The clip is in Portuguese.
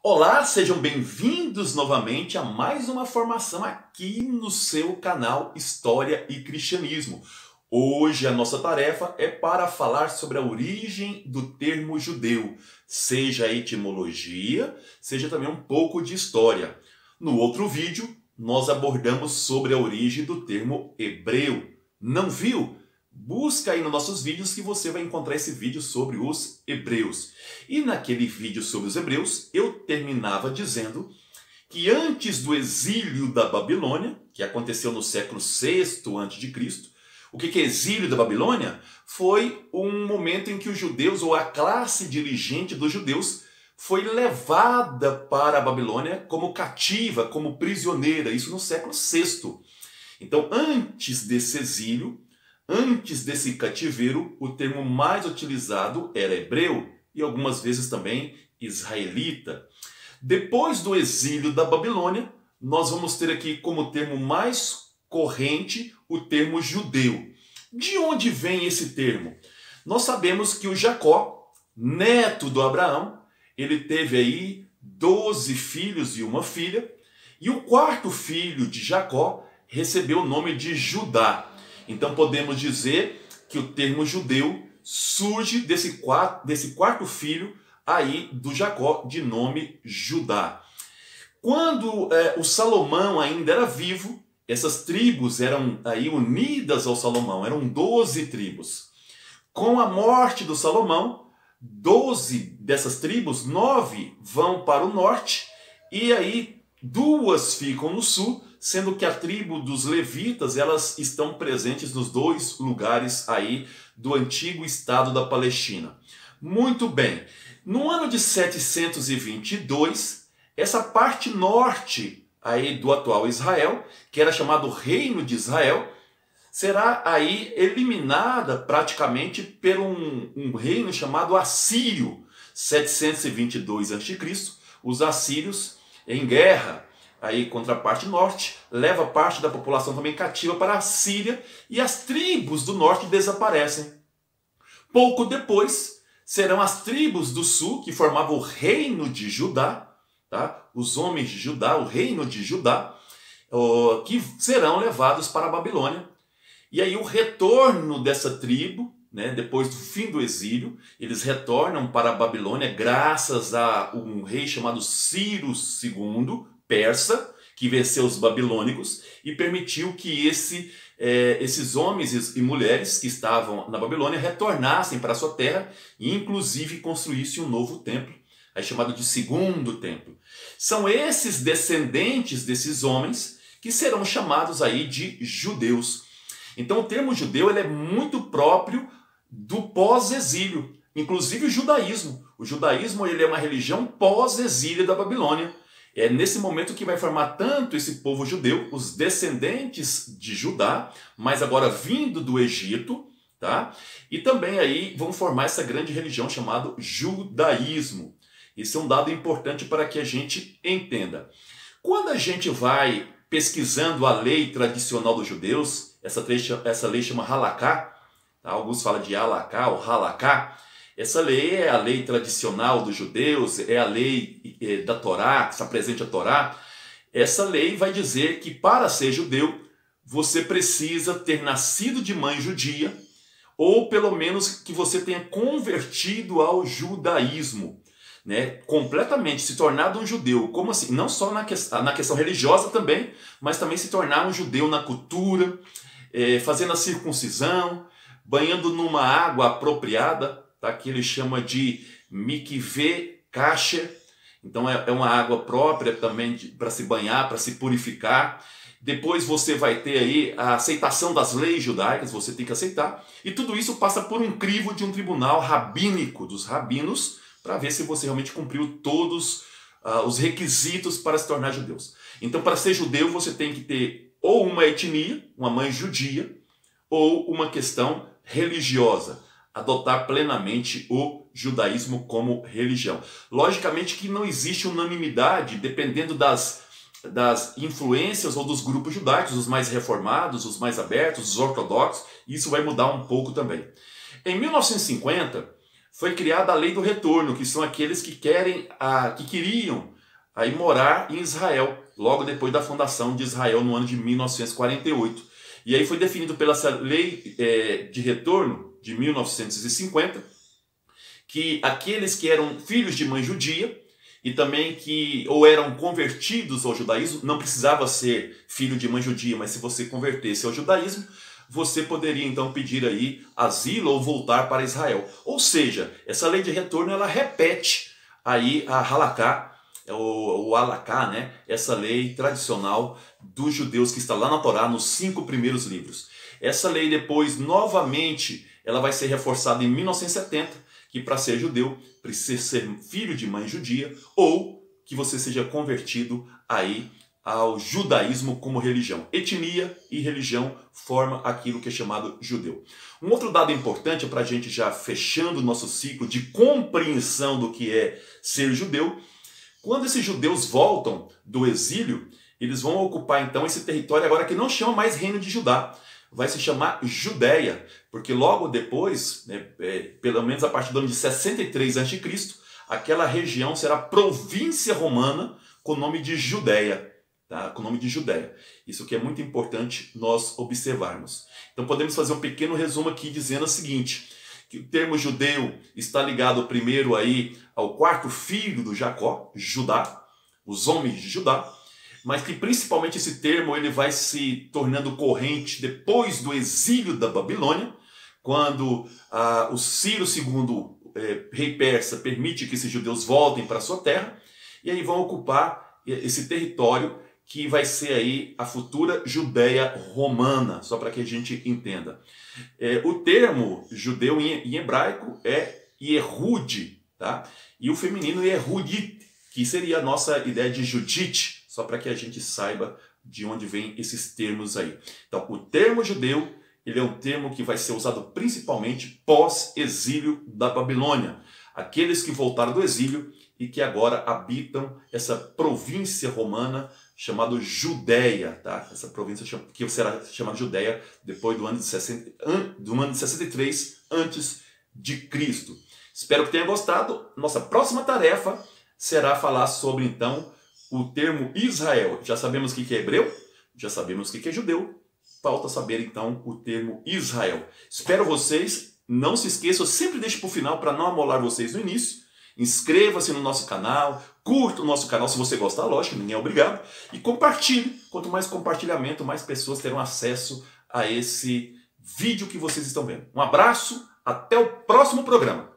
Olá, sejam bem-vindos novamente a mais uma formação aqui no seu canal História e Cristianismo. Hoje a nossa tarefa é para falar sobre a origem do termo judeu, seja a etimologia, seja também um pouco de história. No outro vídeo, nós abordamos sobre a origem do termo hebreu. Não viu? Busca aí nos nossos vídeos que você vai encontrar esse vídeo sobre os hebreus. E naquele vídeo sobre os hebreus, eu terminava dizendo que antes do exílio da Babilônia, que aconteceu no século VI a.C., o que é exílio da Babilônia? Foi um momento em que os judeus, ou a classe dirigente dos judeus, foi levada para a Babilônia como cativa, como prisioneira, isso no século VI. Então, antes desse exílio, antes desse cativeiro, o termo mais utilizado era hebreu e algumas vezes também israelita. Depois do exílio da Babilônia, nós vamos ter aqui como termo mais corrente o termo judeu. De onde vem esse termo? Nós sabemos que o Jacó, neto do Abraão, ele teve aí 12 filhos e uma filha, e o quarto filho de Jacó recebeu o nome de Judá. Então podemos dizer que o termo judeu surge desse quarto filho aí do Jacó, de nome Judá. Quando o Salomão ainda era vivo, essas tribos eram aí unidas ao Salomão, eram 12 tribos. Com a morte do Salomão, 12 dessas tribos, 9 vão para o norte e aí 2 ficam no sul, sendo que a tribo dos levitas, elas estão presentes nos 2 lugares aí do antigo estado da Palestina. Muito bem, no ano de 722, essa parte norte aí do atual Israel, que era chamado Reino de Israel, será aí eliminada praticamente por um reino chamado Assírio. 722 a.C., os assírios em guerra aí contra a parte norte, leva parte da população também cativa para a Síria e as tribos do norte desaparecem. Pouco depois, serão as tribos do sul, que formavam o reino de Judá, tá? Os homens de Judá, o reino de Judá, que serão levados para a Babilônia. E aí o retorno dessa tribo, né, depois do fim do exílio, eles retornam para a Babilônia graças a um rei chamado Ciro II, persa, que venceu os babilônicos e permitiu que esses homens e mulheres que estavam na Babilônia retornassem para a sua terra e inclusive construíssem um novo templo, aí chamado de Segundo Templo. São esses descendentes desses homens que serão chamados aí de judeus. Então o termo judeu ele é muito próprio do pós-exílio, inclusive o judaísmo. O judaísmo ele é uma religião pós-exílio da Babilônia. É nesse momento que vai formar tanto esse povo judeu, os descendentes de Judá, mas agora vindo do Egito, tá? E também aí vão formar essa grande religião chamada judaísmo. Isso é um dado importante para que a gente entenda. Quando a gente vai pesquisando a lei tradicional dos judeus, essa lei chama Halaká, tá? Alguns falam de Halaká ou Halaká. Essa lei é a lei tradicional dos judeus, é a lei da Torá, que está presente a Torá. Essa lei vai dizer que para ser judeu, você precisa ter nascido de mãe judia, ou pelo menos que você tenha convertido ao judaísmo, né? Completamente, se tornado um judeu. Como assim? Não só na questão religiosa também, mas também se tornar um judeu na cultura, fazendo a circuncisão, banhando numa água apropriada, tá? Que ele chama de mikveh kasher. Então é uma água própria também para se banhar, para se purificar. Depois você vai ter aí a aceitação das leis judaicas, você tem que aceitar. E tudo isso passa por um crivo de um tribunal rabínico, dos rabinos, para ver se você realmente cumpriu todos os requisitos para se tornar judeus. Então para ser judeu você tem que ter ou uma etnia, uma mãe judia, ou uma questão religiosa, adotar plenamente o judaísmo como religião. Logicamente que não existe unanimidade, dependendo das influências ou dos grupos judaicos, os mais reformados, os mais abertos, os ortodoxos, isso vai mudar um pouco também. Em 1950, foi criada a lei do retorno, que são aqueles que queriam aí morar em Israel, logo depois da fundação de Israel no ano de 1948. E aí foi definido pela essa lei de retorno de 1950, que aqueles que eram filhos de mãe judia e também que ou eram convertidos ao judaísmo, não precisava ser filho de mãe judia, mas se você convertesse ao judaísmo, você poderia então pedir aí asilo ou voltar para Israel. Ou seja, essa lei de retorno ela repete aí a Halaká, o Halaká, né? Essa lei tradicional dos judeus que está lá na Torá, nos 5 primeiros livros. Essa lei depois, novamente, ela vai ser reforçada em 1970, que para ser judeu precisa ser filho de mãe judia ou que você seja convertido aí ao judaísmo como religião. Etnia e religião formam aquilo que é chamado judeu. Um outro dado importante para a gente já fechando o nosso ciclo de compreensão do que é ser judeu, quando esses judeus voltam do exílio, eles vão ocupar então esse território agora que não chama mais Reino de Judá, vai se chamar Judéia, porque logo depois, né, pelo menos a partir do ano de 63 a.C., aquela região será província romana com o nome de Judéia. Tá? Com o nome de Judéia. Isso que é muito importante nós observarmos. Então podemos fazer um pequeno resumo aqui dizendo o seguinte, que o termo judeu está ligado primeiro aí ao 4º filho do Jacó, Judá, os homens de Judá, mas que principalmente esse termo ele vai se tornando corrente depois do exílio da Babilônia, quando o Ciro II, rei persa, permite que esses judeus voltem para a sua terra, e aí vão ocupar esse território que vai ser aí a futura Judéia romana, só para que a gente entenda. O termo judeu em hebraico é Yehud, tá? E o feminino Yehudit, que seria a nossa ideia de Judite, só para que a gente saiba de onde vem esses termos aí. Então, o termo judeu, ele é um termo que vai ser usado principalmente pós-exílio da Babilônia. Aqueles que voltaram do exílio e que agora habitam essa província romana chamada Judéia, tá? Essa província que será chamada Judéia depois do ano de 63 antes de Cristo. Espero que tenha gostado. Nossa próxima tarefa será falar sobre então o termo Israel. Já sabemos o que é hebreu, já sabemos o que é judeu. Falta saber então o termo Israel. Espero vocês. Não se esqueçam, eu sempre deixo para o final para não amolar vocês no início. Inscreva-se no nosso canal, curta o nosso canal se você gostar, lógico, ninguém é obrigado. E compartilhe. Quanto mais compartilhamento, mais pessoas terão acesso a esse vídeo que vocês estão vendo. Um abraço, até o próximo programa.